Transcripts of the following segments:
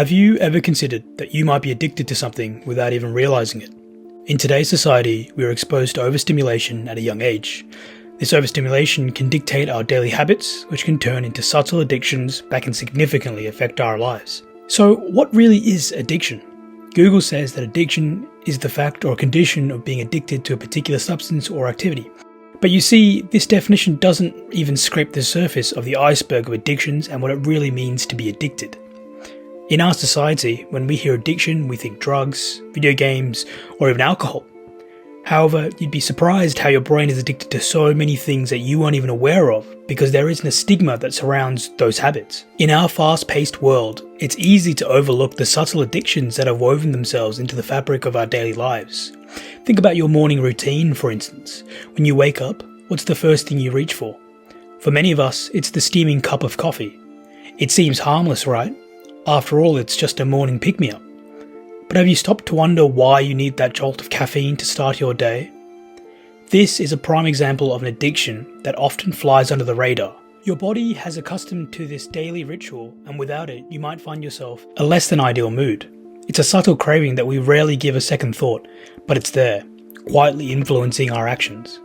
Have you ever considered that you might be addicted to something without even realizing it? In today's society, we are exposed to overstimulation at a young age. This overstimulation can dictate our daily habits, which can turn into subtle addictions that can significantly affect our lives. So, what really is addiction? Google says that addiction is the fact or condition of being addicted to a particular substance or activity. But you see, this definition doesn't even scrape the surface of the iceberg of addictions and what it really means to be addicted. In our society, when we hear addiction, we think drugs, video games, or even alcohol. However, you'd be surprised how your brain is addicted to so many things that you aren't even aware of, because there isn't a stigma that surrounds those habits. In our fast-paced world, it's easy to overlook the subtle addictions that have woven themselves into the fabric of our daily lives. Think about your morning routine, for instance. When you wake up, what's the first thing you reach for? For many of us, it's the steaming cup of coffee. It seems harmless, right? After all, it's just a morning pick-me-up. But have you stopped to wonder why you need that jolt of caffeine to start your day? This is a prime example of an addiction that often flies under the radar. Your body has accustomed to this daily ritual, and without it, you might find yourself in a less than ideal mood. It's a subtle craving that we rarely give a second thought, but it's there, quietly influencing our actions.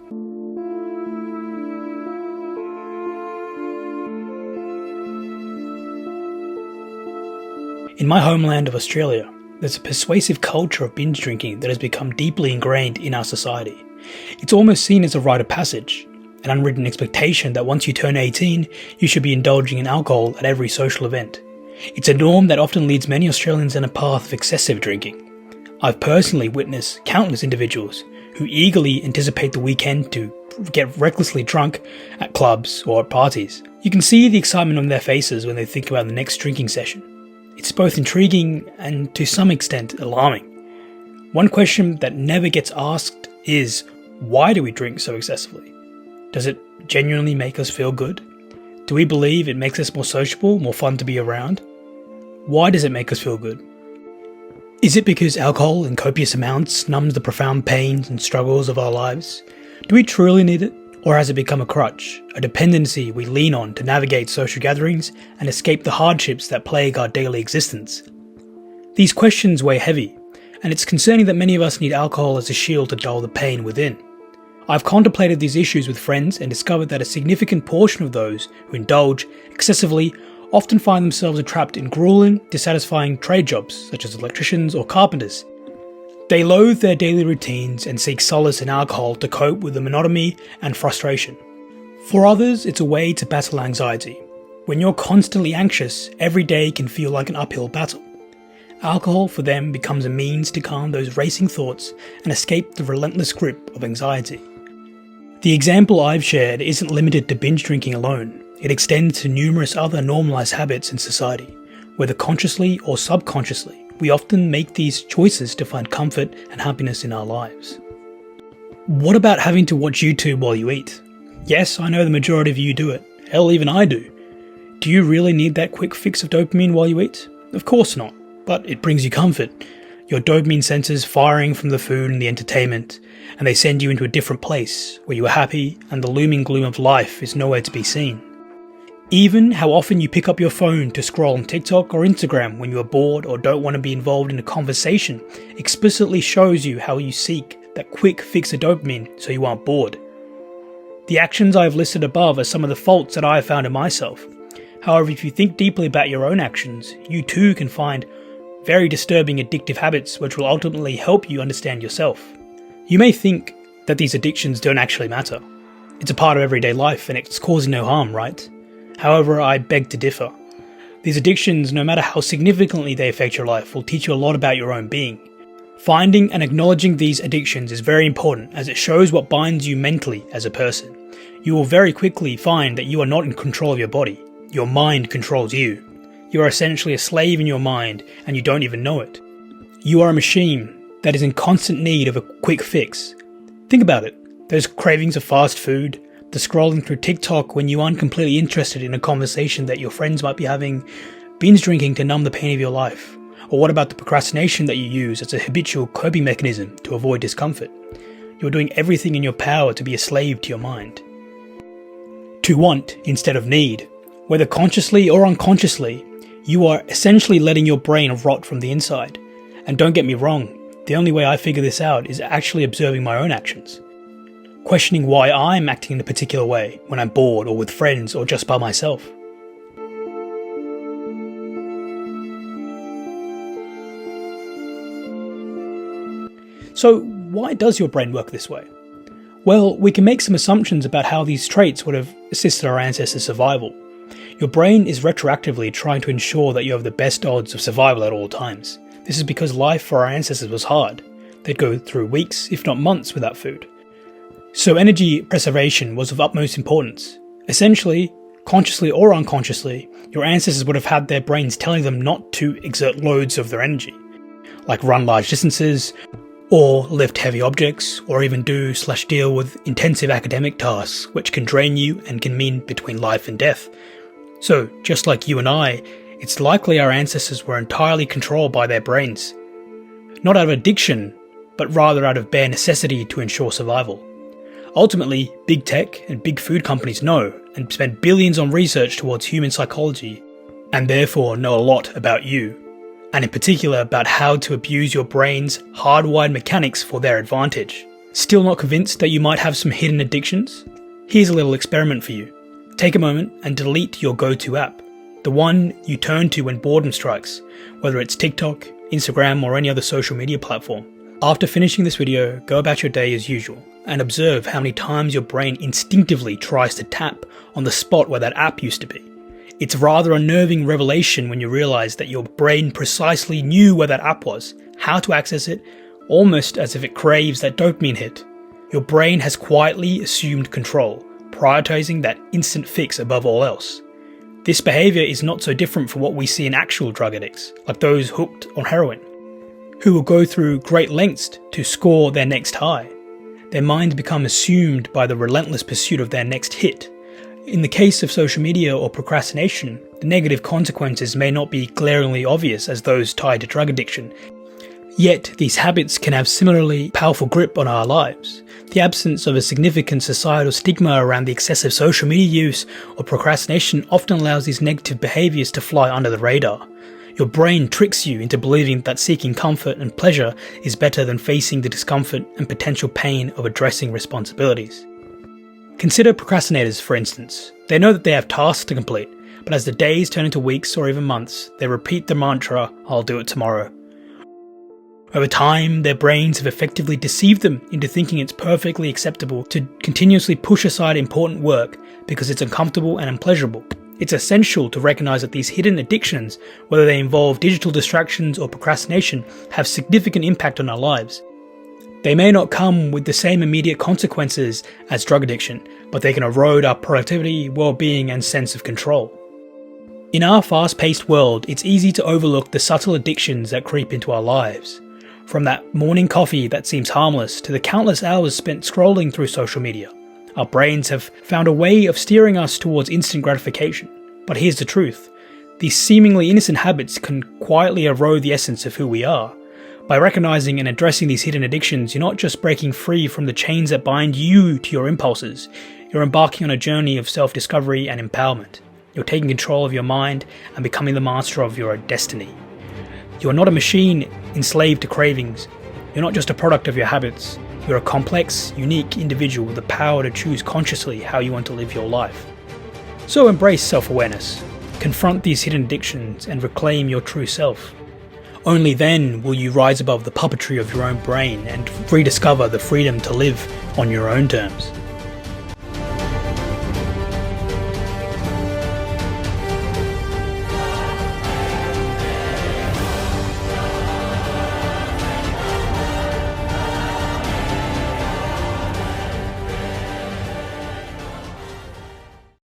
In my homeland of Australia, there's a persuasive culture of binge drinking that has become deeply ingrained in our society. It's almost seen as a rite of passage, an unwritten expectation that once you turn 18, you should be indulging in alcohol at every social event. It's a norm that often leads many Australians down a path of excessive drinking. I've personally witnessed countless individuals who eagerly anticipate the weekend to get recklessly drunk at clubs or at parties. You can see the excitement on their faces when they think about the next drinking session. It's both intriguing and to some extent alarming. One question that never gets asked is, why do we drink so excessively? Does it genuinely make us feel good? Do we believe it makes us more sociable, more fun to be around? Why does it make us feel good? Is it because alcohol in copious amounts numbs the profound pains and struggles of our lives? Do we truly need it? Or has it become a crutch, a dependency we lean on to navigate social gatherings and escape the hardships that plague our daily existence? These questions weigh heavy, and it's concerning that many of us need alcohol as a shield to dull the pain within. I've contemplated these issues with friends and discovered that a significant portion of those who indulge excessively often find themselves trapped in grueling, dissatisfying trade jobs such as electricians or carpenters. They loathe their daily routines and seek solace in alcohol to cope with the monotony and frustration. For others, it's a way to battle anxiety. When you're constantly anxious, every day can feel like an uphill battle. Alcohol for them becomes a means to calm those racing thoughts and escape the relentless grip of anxiety. The example I've shared isn't limited to binge drinking alone. It extends to numerous other normalized habits in society, whether consciously or subconsciously. We often make these choices to find comfort and happiness in our lives. What about having to watch YouTube while you eat? Yes, I know the majority of you do it. Hell, even I do. Do you really need that quick fix of dopamine while you eat? Of course not, but it brings you comfort. Your dopamine sensors firing from the food and the entertainment, and they send you into a different place where you are happy and the looming gloom of life is nowhere to be seen. Even how often you pick up your phone to scroll on TikTok or Instagram when you are bored or don't want to be involved in a conversation explicitly shows you how you seek that quick fix of dopamine so you aren't bored. The actions I have listed above are some of the faults that I have found in myself. However, if you think deeply about your own actions, you too can find very disturbing addictive habits which will ultimately help you understand yourself. You may think that these addictions don't actually matter. It's a part of everyday life and it's causing no harm, right? However, I beg to differ. These addictions, no matter how significantly they affect your life, will teach you a lot about your own being. Finding and acknowledging these addictions is very important as it shows what binds you mentally as a person. You will very quickly find that you are not in control of your body. Your mind controls you. You are essentially a slave in your mind and you don't even know it. You are a machine that is in constant need of a quick fix. Think about it. Those cravings of fast food, the scrolling through TikTok when you aren't completely interested in a conversation that your friends might be having, binge drinking to numb the pain of your life. Or what about the procrastination that you use as a habitual coping mechanism to avoid discomfort? You're doing everything in your power to be a slave to your mind. To want instead of need. Whether consciously or unconsciously, You are essentially letting your brain rot from the inside. And don't get me wrong, the only way I figure this out is actually observing my own actions. Questioning why I'm acting in a particular way when I'm bored or with friends or just by myself. So why does your brain work this way? Well, we can make some assumptions about how these traits would have assisted our ancestors' survival. Your brain is retroactively trying to ensure that you have the best odds of survival at all times. This is because life for our ancestors was hard. They'd go through weeks, if not months, without food. So energy preservation was of utmost importance. Essentially, consciously or unconsciously, your ancestors would have had their brains telling them not to exert loads of their energy, like run large distances, or lift heavy objects, or even do/deal with intensive academic tasks, which can drain you and can mean between life and death. So, just like you and I, it's likely our ancestors were entirely controlled by their brains. Not out of addiction, but rather out of bare necessity to ensure survival. Ultimately, big tech and big food companies know and spend billions on research towards human psychology, and therefore know a lot about you, and in particular about how to abuse your brain's hardwired mechanics for their advantage. Still not convinced that you might have some hidden addictions? Here's a little experiment for you. Take a moment and delete your go-to app, the one you turn to when boredom strikes, whether it's TikTok, Instagram, or any other social media platform. After finishing this video, go about your day as usual, and observe how many times your brain instinctively tries to tap on the spot where that app used to be. It's rather a unnerving revelation when you realize that your brain precisely knew where that app was, how to access it, almost as if it craves that dopamine hit. Your brain has quietly assumed control, prioritizing that instant fix above all else. This behavior is not so different from what we see in actual drug addicts, like those hooked on heroin, who will go through great lengths to score their next high. Their minds become assumed by the relentless pursuit of their next hit. In the case of social media or procrastination, the negative consequences may not be glaringly obvious as those tied to drug addiction. Yet, these habits can have similarly powerful grip on our lives. The absence of a significant societal stigma around the excessive social media use or procrastination often allows these negative behaviors to fly under the radar. Your brain tricks you into believing that seeking comfort and pleasure is better than facing the discomfort and potential pain of addressing responsibilities. Consider procrastinators, for instance. They know that they have tasks to complete, but as the days turn into weeks or even months, they repeat the mantra, "I'll do it tomorrow." Over time, their brains have effectively deceived them into thinking it's perfectly acceptable to continuously push aside important work because it's uncomfortable and unpleasurable. It's essential to recognize that these hidden addictions, whether they involve digital distractions or procrastination, have significant impact on our lives. They may not come with the same immediate consequences as drug addiction, but they can erode our productivity, well-being, and sense of control. In our fast-paced world, it's easy to overlook the subtle addictions that creep into our lives. From that morning coffee that seems harmless to the countless hours spent scrolling through social media. Our brains have found a way of steering us towards instant gratification. But here's the truth. These seemingly innocent habits can quietly erode the essence of who we are. By recognizing and addressing these hidden addictions, you're not just breaking free from the chains that bind you to your impulses. You're embarking on a journey of self-discovery and empowerment. You're taking control of your mind and becoming the master of your destiny. You are not a machine enslaved to cravings. You're not just a product of your habits. You're a complex, unique individual with the power to choose consciously how you want to live your life. So embrace self-awareness. Confront these hidden addictions and reclaim your true self. Only then will you rise above the puppetry of your own brain and rediscover the freedom to live on your own terms.